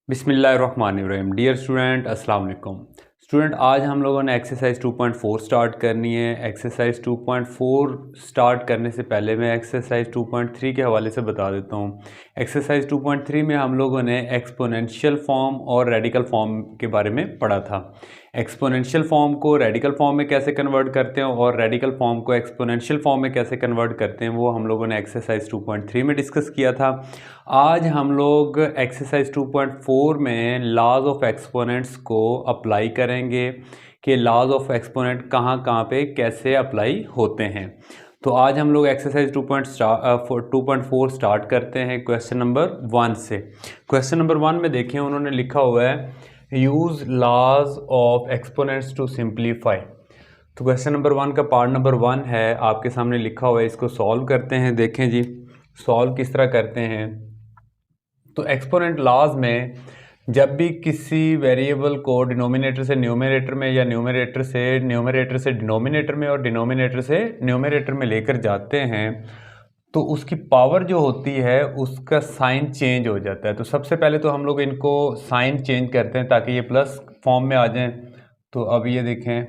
बिस्मिल्लाहिर्रहमानिर्रहीम। Dear student, अस्सलाम वालेकुम। स्टूडेंट, आज हम लोगों ने एक्सरसाइज 2.4 स्टार्ट करनी है। एक्सरसाइज 2.4 स्टार्ट करने से पहले मैं एक्सरसाइज 2.3 के हवाले से बता देता हूँ। एक्सरसाइज 2.3 में हम लोगों ने एक्सपोनेंशियल फॉर्म और रेडिकल फॉर्म के बारे में पढ़ा था। एक्सपोनेंशियल फॉर्म को रेडिकल फॉर्म में कैसे कन्वर्ट करते हैं और रेडिकल फॉर्म को एक्सपोनेंशियल फॉर्म में कैसे कन्वर्ट करते हैं वो हम लोगों ने एक्सरसाइज 2.3 में डिस्कस किया था। आज हम लोग एक्सरसाइज 2.4 में लॉज ऑफ एक्सपोनेंट्स को अप्लाई करेंगे कि लॉज ऑफ एक्सपोनेंट कहाँ कहाँ पे कैसे अप्लाई होते हैं। तो आज हम लोग एक्सरसाइज 2.4 स्टार्ट करते हैं क्वेश्चन नंबर 1 से। क्वेश्चन नंबर 1 में देखें, उन्होंने लिखा हुआ है use laws of exponents to simplify. तो क्वेश्चन नंबर 1 का पार्ट नंबर 1 है, आपके सामने लिखा हुआ है। इसको सॉल्व करते हैं। देखें जी, सॉल्व किस तरह करते हैं। तो एक्सपोनेंट लॉज में जब भी किसी वेरिएबल को डिनोमिनेटर से न्यूमरेटर में या न्यूमरेटर से डिनोमिनेटर में और डिनोमिनेटर से न्यूमरेटर में लेकर जाते हैं तो उसकी पावर जो होती है उसका साइन चेंज हो जाता है। तो सबसे पहले तो हम लोग इनको साइन चेंज करते हैं ताकि ये प्लस फॉर्म में आ जाएं। तो अब ये देखें,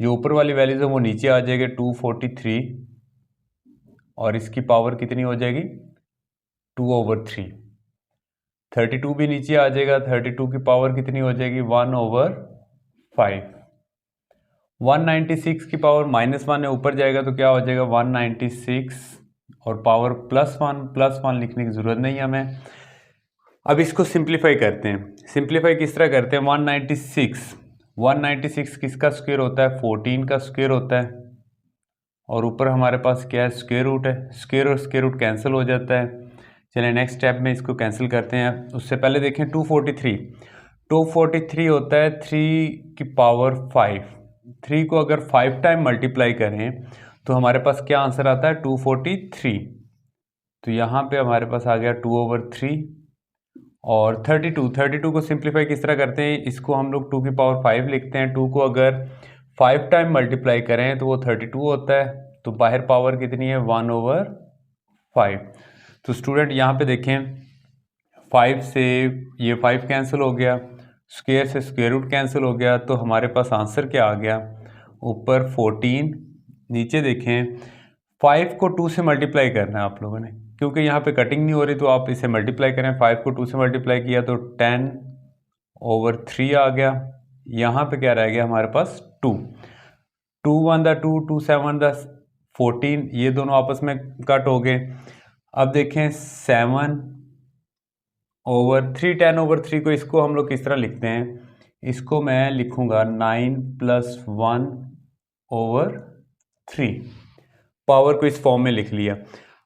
जो ऊपर वाली वैल्यूज है वो नीचे आ जाएगी 243 और इसकी पावर कितनी हो जाएगी 2/3। 32 भी नीचे आ जाएगा, 32 की पावर कितनी हो जाएगी 1/5। 196 की पावर -1 है, ऊपर जाएगा तो क्या हो जाएगा 196 और पावर +1 लिखने की ज़रूरत नहीं है हमें। अब इसको सिंप्लीफाई करते हैं। सिंप्लीफाई किस तरह करते हैं, 196 किसका स्क्वायर होता है 14 का स्क्वायर होता है और ऊपर हमारे पास क्या है स्क्वायर रूट है। स्क्वायर और स्क्वायर रूट कैंसिल हो जाता है। चलिए नेक्स्ट स्टेप में इसको कैंसिल करते हैं। उससे पहले देखें 243 होता है 3 की पावर 5। 3 को अगर 5 टाइम मल्टीप्लाई करें तो हमारे पास क्या आंसर आता है 243। तो यहाँ पे हमारे पास आ गया 2/3 और 32 को सिंप्लीफाई किस तरह करते हैं, इसको हम लोग 2 की पावर 5 लिखते हैं। 2 को अगर 5 टाइम मल्टीप्लाई करें तो वो 32 होता है। तो बाहर पावर कितनी है 1/5। तो स्टूडेंट यहाँ पे देखें 5 से ये 5 कैंसिल हो गया, स्क्वायर से स्क्वायर रूट कैंसिल हो गया। तो हमारे पास आंसर क्या आ गया, ऊपर 14, नीचे देखें 5 को 2 से मल्टीप्लाई करना है आप लोगों ने, क्योंकि यहाँ पे कटिंग नहीं हो रही तो आप इसे मल्टीप्लाई करें। 5 को 2 से मल्टीप्लाई किया तो 10/3 आ गया। यहाँ पे क्या रह गया हमारे पास 2 1 2 2 7 14, ये दोनों आपस में कट हो गए। अब देखें 7/3 10/3 को इसको हम लोग किस तरह लिखते हैं, इसको मैं लिखूंगा 9 + 1/3। पावर को इस फॉर्म में लिख लिया।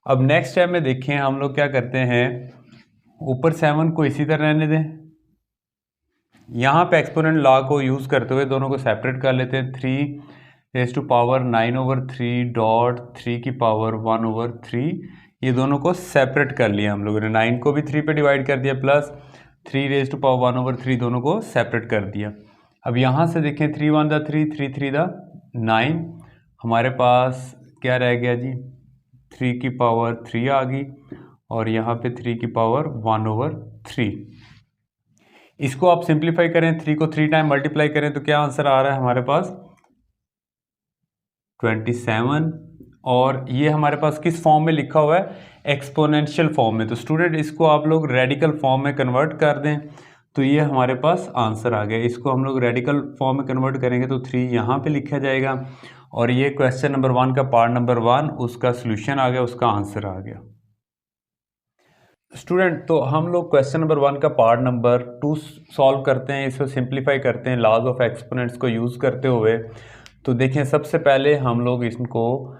अब नेक्स्ट स्टेप में देखें हम लोग क्या करते हैं, ऊपर 7 को इसी तरह रहने दें। यहाँ पे एक्सपोनेंट लॉ को यूज़ करते हुए दोनों को सेपरेट कर लेते हैं। 3⁻9/3 डॉट 3 की पावर 1/3, ये दोनों को सेपरेट कर लिया हम लोगों ने। 9 को भी 3 पे डिवाइड कर दिया प्लस 3⁻1/3 दोनों को सेपरेट कर दिया। अब यहाँ से देखें 3 1 3 3 3 9, हमारे पास क्या रह गया जी 3 की पावर 3 आ गई और यहाँ पे 3 की पावर 1/3। इसको आप सिंप्लीफाई करें, 3 को 3 टाइम मल्टीप्लाई करें तो क्या आंसर आ रहा है हमारे पास 27। और ये हमारे पास किस फॉर्म में लिखा हुआ है, एक्सपोनेंशियल फॉर्म में। तो स्टूडेंट इसको आप लोग रेडिकल फॉर्म में कन्वर्ट कर दें तो ये हमारे पास आंसर आ गया। इसको हम लोग रेडिकल फॉर्म में कन्वर्ट करेंगे तो 3 यहाँ पे लिखा जाएगा और ये क्वेश्चन नंबर 1 का पार्ट नंबर 1 उसका सोल्यूशन आ गया, उसका आंसर आ गया। स्टूडेंट, तो हम लोग क्वेश्चन नंबर 1 का पार्ट नंबर 2 सॉल्व करते हैं। इसको सिंप्लीफाई करते हैं लॉज ऑफ एक्सपोनेंट्स को यूज़ करते हुए। तो देखें सबसे पहले हम लोग इसको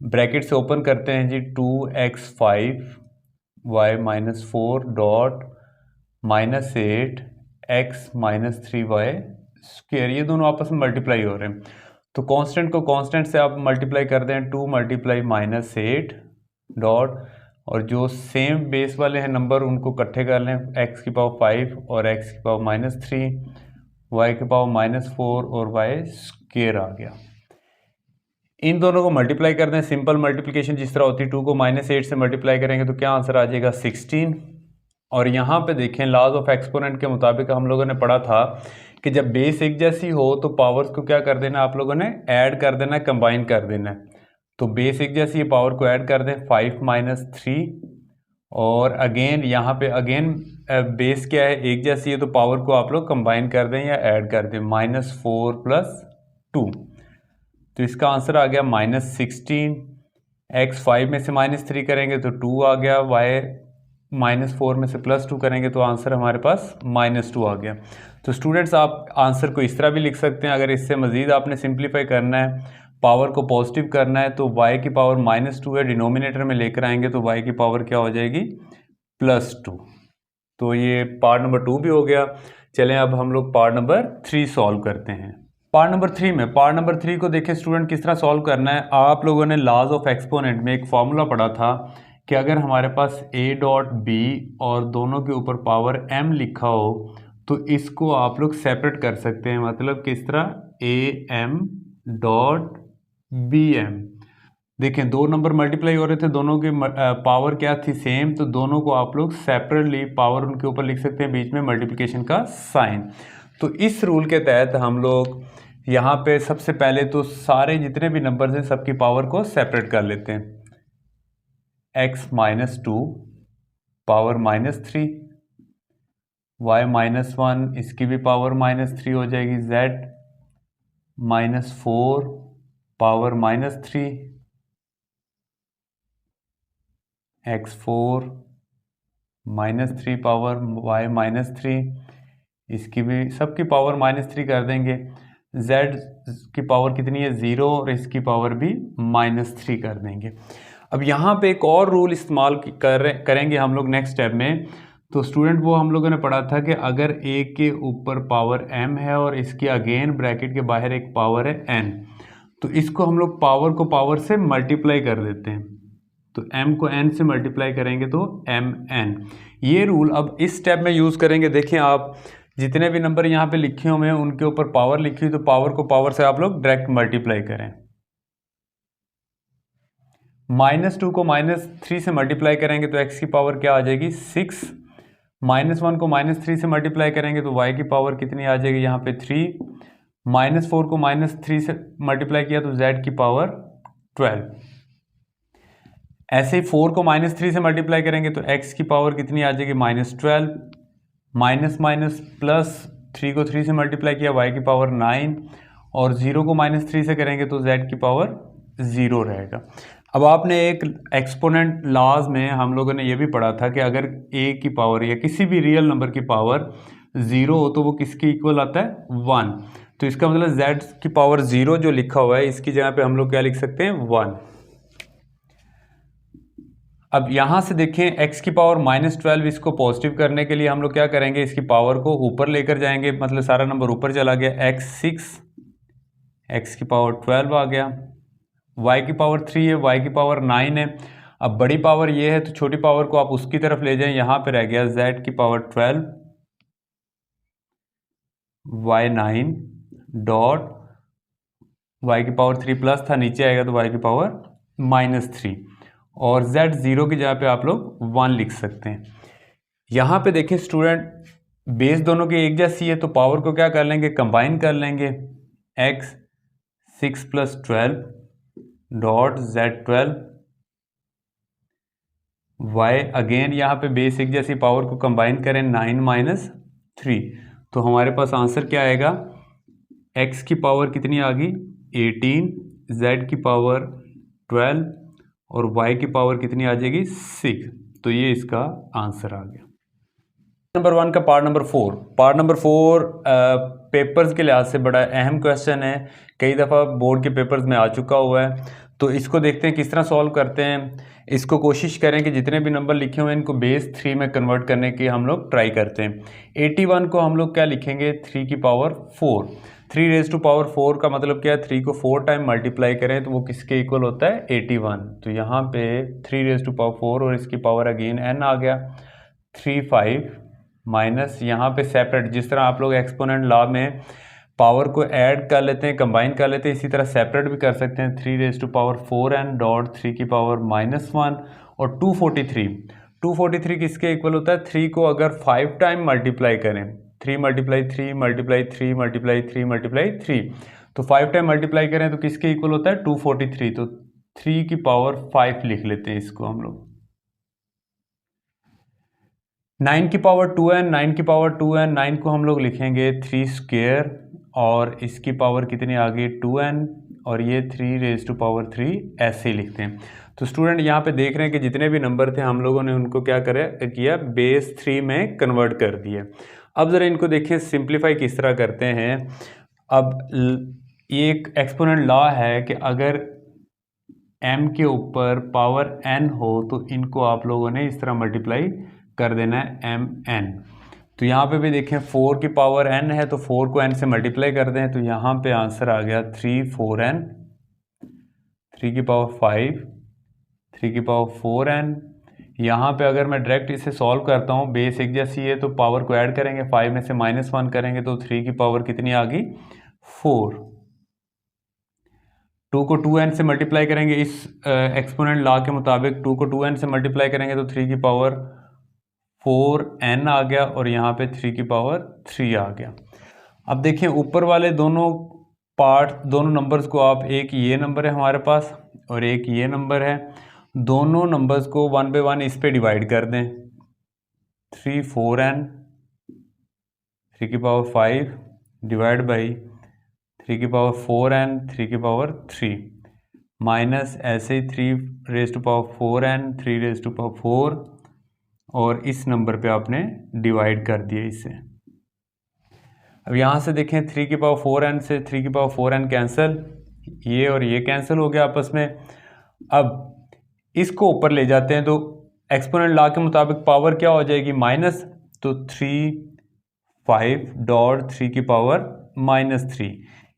ब्रैकेट से ओपन करते हैं जी, 2x5y-4 डॉट -8x-3y², ये दोनों आपस में मल्टीप्लाई हो रहे हैं। तो कांस्टेंट को कांस्टेंट से आप मल्टीप्लाई कर दें, 2 × -8 डॉट, और जो सेम बेस वाले हैं नंबर उनको इकट्ठे कर लें, x की पावर 5 और x की पावर -3, y की पावर -4 और y² आ गया। इन दोनों को मल्टीप्लाई कर दें, सिंपल मल्टीप्लिकेशन जिस तरह होती है। 2 को -8 से मल्टीप्लाई करेंगे तो क्या आंसर आ जाएगा 16 और यहाँ पे देखें लॉज ऑफ एक्सपोनेंट के मुताबिक हम लोगों ने पढ़ा था कि जब बेस एक जैसी हो तो पावर्स को क्या कर देना, आप लोगों ने ऐड कर देना, कंबाइन कर देना। तो बेस एक जैसी पावर को ऐड कर दें, 5 माइनस 3, और अगेन यहाँ पे अगेन बेस क्या है, एक जैसी है, तो पावर को आप लोग कंबाइन कर दें या ऐड कर दें, -4 + 2। तो इसका आंसर आ गया -16। x 5 में से -3 करेंगे तो 2 आ गया, y -4 में से +2 करेंगे तो आंसर हमारे पास -2 आ गया। तो स्टूडेंट्स आप आंसर को इस तरह भी लिख सकते हैं। अगर इससे मज़ीद आपने सिंप्लीफाई करना है, पावर को पॉजिटिव करना है, तो y की पावर -2 है, डिनोमिनेटर में लेकर आएंगे तो y की पावर क्या हो जाएगी, +2। तो ये पार्ट नंबर 2 भी हो गया। चलें अब हम लोग पार्ट नंबर 3 सॉल्व करते हैं। पार्ट नंबर 3 को देखें स्टूडेंट किस तरह सॉल्व करना है। आप लोगों ने लॉज ऑफ एक्सपोनेंट में एक फार्मूला पढ़ा था कि अगर हमारे पास a.b और दोनों के ऊपर पावर m लिखा हो तो इसको आप लोग सेपरेट कर सकते हैं। मतलब किस तरह, am.bm। देखें दो नंबर मल्टीप्लाई हो रहे थे, दोनों की पावर क्या थी, सेम, तो दोनों को आप लोग सेपरेटली पावर उनके ऊपर लिख सकते हैं, बीच में मल्टीप्लिकेशन का साइन। तो इस रूल के तहत हम लोग यहाँ पे सबसे पहले तो सारे जितने भी नंबर्स हैं सबकी पावर को सेपरेट कर लेते हैं। x-2 पावर -3, y-1 इसकी भी पावर -3 हो जाएगी, z-4 power -3, x4 -3 power y-3, इसकी भी सबकी पावर -3 कर देंगे। z की पावर कितनी है, 0, और इसकी पावर भी -3 कर देंगे। अब यहाँ पे एक और रूल इस्तेमाल करेंगे हम लोग नेक्स्ट स्टेप में। तो स्टूडेंट वो हम लोगों ने पढ़ा था कि अगर a के ऊपर पावर m है और इसकी अगेन ब्रैकेट के बाहर एक पावर है n, तो इसको हम लोग पावर को पावर से मल्टीप्लाई कर देते हैं। तो m को n से मल्टीप्लाई करेंगे तो mn। ये रूल अब इस स्टेप में यूज़ करेंगे। देखें आप जितने भी नंबर यहाँ पे लिखे हुए हैं उनके ऊपर पावर लिखी हुई, तो पावर को पावर से आप लोग डायरेक्ट मल्टीप्लाई करें। -2 को -3 से मल्टीप्लाई करेंगे तो x की पावर क्या आ जाएगी, 6। -1 को -3 से मल्टीप्लाई करेंगे तो y की पावर कितनी आ जाएगी, यहाँ पे 3। -4 को -3 से मल्टीप्लाई किया तो z की पावर 12। ऐसे ही 4 को -3 से मल्टीप्लाई करेंगे तो x की पावर कितनी आ जाएगी, -12। +3 को 3 से मल्टीप्लाई किया, y की पावर 9, और 0 को -3 से करेंगे तो z की पावर 0 रहेगा। अब आपने एक एक्सपोनेंट लॉज में हम लोगों ने ये भी पढ़ा था कि अगर a की पावर या किसी भी रियल नंबर की पावर 0 हो तो वो किसके इक्वल आता है, 1। तो इसका मतलब z की पावर 0 जो लिखा हुआ है इसकी जगह पे हम लोग क्या लिख सकते हैं, 1। अब यहाँ से देखें x की पावर -12, इसको पॉजिटिव करने के लिए हम लोग क्या करेंगे, इसकी पावर को ऊपर लेकर जाएंगे, मतलब सारा नंबर ऊपर चला गया, x6, x की पावर 12 आ गया, y की पावर 3 है, y की पावर 9 है। अब बड़ी पावर ये है तो छोटी पावर को आप उसकी तरफ ले जाएं, यहाँ पे रह गया z की पावर 12, y9 डॉट y की पावर 3 प्लस था, नीचे आएगा तो y की पावर -3, और z 0 की जगह पे आप लोग 1 लिख सकते हैं। यहाँ पे देखें स्टूडेंट बेस दोनों की एक जैसी है तो पावर को क्या कर लेंगे, कंबाइन कर लेंगे, x 6 + 12 dot z12, y again यहाँ पे बेस एक जैसी, पावर को कंबाइन करें, 9 - 3, तो हमारे पास आंसर क्या आएगा, x की पावर कितनी आ गई, 18, z की पावर 12, और y की पावर कितनी आ जाएगी, 6। तो ये इसका आंसर आ गया। नंबर 1 का पार्ट नंबर 4 पेपर्स के लिहाज से बड़ा अहम क्वेश्चन है, कई दफ़ा बोर्ड के पेपर्स में आ चुका हुआ है। तो इसको देखते हैं किस तरह सॉल्व करते हैं। इसको कोशिश करें कि जितने भी नंबर लिखे हुए हैं इनको बेस 3 में कन्वर्ट करने की हम लोग ट्राई करते हैं। 81 को हम लोग क्या लिखेंगे, 3 की पावर 4। 3 रेज़ टू पावर 4 का मतलब क्या है, 3 को 4 टाइम मल्टीप्लाई करें तो वो किसके इक्वल होता है, 81। तो यहाँ पे 3 रेज़ टू पावर 4 और इसकी पावर अगेन n आ गया, 3 5 माइनस, यहाँ पे सेपरेट, जिस तरह आप लोग एक्सपोनेंट लॉ में पावर को ऐड कर लेते हैं, कंबाइन कर लेते हैं, इसी तरह सेपरेट भी कर सकते हैं। 3 raise to power 4n dot 3 की पावर -1 और 243। 243 किसके इक्वल होता है? 3 को अगर 5 टाइम मल्टीप्लाई करें, 3 मल्टीप्लाई 3 मल्टीप्लाई 3 मल्टीप्लाई 3 मल्टीप्लाई 3, तो 5 टाइम मल्टीप्लाई करें तो किसके इक्वल होता है? 243। तो 3 की पावर 5 लिख लेते हैं इसको हम लोग। 9 की पावर 2n, 9 की पावर 2n, 9 को हम लोग लिखेंगे 3 स्क्वायर, और इसकी पावर कितनी आ गई? 2n, और ये 3 रेज टू पावर 3 ऐसे ही लिखते हैं। तो स्टूडेंट यहाँ पे देख रहे हैं कि जितने भी नंबर थे हम लोगों ने उनको क्या किया, बेस 3 में कन्वर्ट कर दिए। अब ज़रा इनको देखिए सिंप्लीफाई किस तरह करते हैं। अब ये एक एक्सपोनेंट लॉ है कि अगर m के ऊपर पावर n हो तो इनको आप लोगों ने इस तरह मल्टीप्लाई कर देना है mn। तो यहाँ पे भी देखें 4 की पावर n है तो 4 को n से मल्टीप्लाई कर दें, तो यहाँ पे आंसर आ गया 3 4n, 3 की पावर 5, 3 की पावर 4n। यहाँ पे अगर मैं डायरेक्ट इसे सॉल्व करता हूँ, बेस एक जैसी है तो पावर को ऐड करेंगे, 5 में से -1 करेंगे तो 3 की पावर कितनी आ गई? 4। 2 को 2n से मल्टीप्लाई करेंगे, इस एक्सपोनेंट लॉ के मुताबिक 2 को 2n से मल्टीप्लाई करेंगे तो 3 की पावर 4n आ गया, और यहाँ पे 3 की पावर 3 आ गया। अब देखें ऊपर वाले दोनों नंबर्स को आप, एक ये नंबर है हमारे पास और एक ये नंबर है, दोनों नंबर्स को 1 बाय 1 इस पे डिवाइड कर दें। 3 4n, 3 की पावर 5 डिवाइड बाई 3 की पावर 4n, 3 की पावर 3, माइनस ऐसे ही 3 raise to power 4n, 3 raise to power 4, और इस नंबर पे आपने डिवाइड कर दिया इसे। अब यहाँ से देखें 3 की पावर 4n से 3 की पावर 4n कैंसिल, ये और ये कैंसिल हो गया आपस में। अब इसको ऊपर ले जाते हैं तो एक्सपोनेंट लॉ के मुताबिक पावर क्या हो जाएगी? माइनस, तो 3 5 डॉट 3 की पावर -3।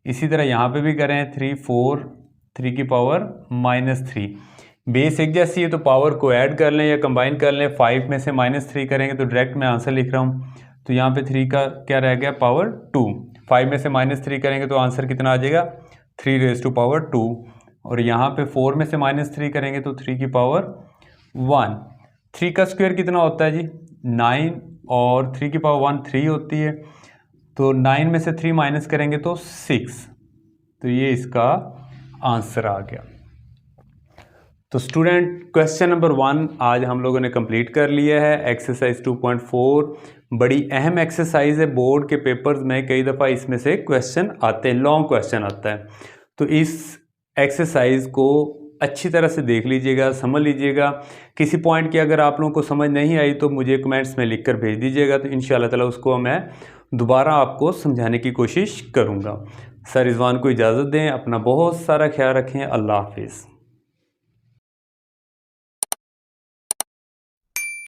इसी तरह यहाँ पे भी करें 3 4 3 की पावर -3। बेस एक जैसी है तो पावर को ऐड कर लें या कंबाइन कर लें, 5 में से -3 करेंगे तो डायरेक्ट मैं आंसर लिख रहा हूँ। तो यहाँ पे 3 का क्या रह गया? पावर 2। 5 में से -3 करेंगे तो आंसर कितना आ जाएगा? 3 रेज टू पावर 2, और यहाँ पे 4 में से -3 करेंगे तो 3 की पावर 1। 3 का स्क्वायर कितना होता है जी? 9, और 3 की पावर 1 3 होती है, तो 9 में से 3 माइनस करेंगे तो 6, तो ये इसका आंसर आ गया। तो स्टूडेंट क्वेश्चन नंबर 1 आज हम लोगों ने कंप्लीट कर लिया है। एक्सरसाइज 2.4 बड़ी अहम एक्सरसाइज है, बोर्ड के पेपर्स में कई दफ़ा इसमें से क्वेश्चन आते हैं, लॉन्ग क्वेश्चन आता है। तो इस एक्सरसाइज को अच्छी तरह से देख लीजिएगा, समझ लीजिएगा। किसी पॉइंट की अगर आप लोगों को समझ नहीं आई तो मुझे कमेंट्स में लिखकर भेज दीजिएगा, तो इंशाल्लाह ताला उसको मैं दोबारा आपको समझाने की कोशिश करूँगा। सर रिजवान को इजाज़त दें, अपना बहुत सारा ख्याल रखें। अल्लाह हाफिज़।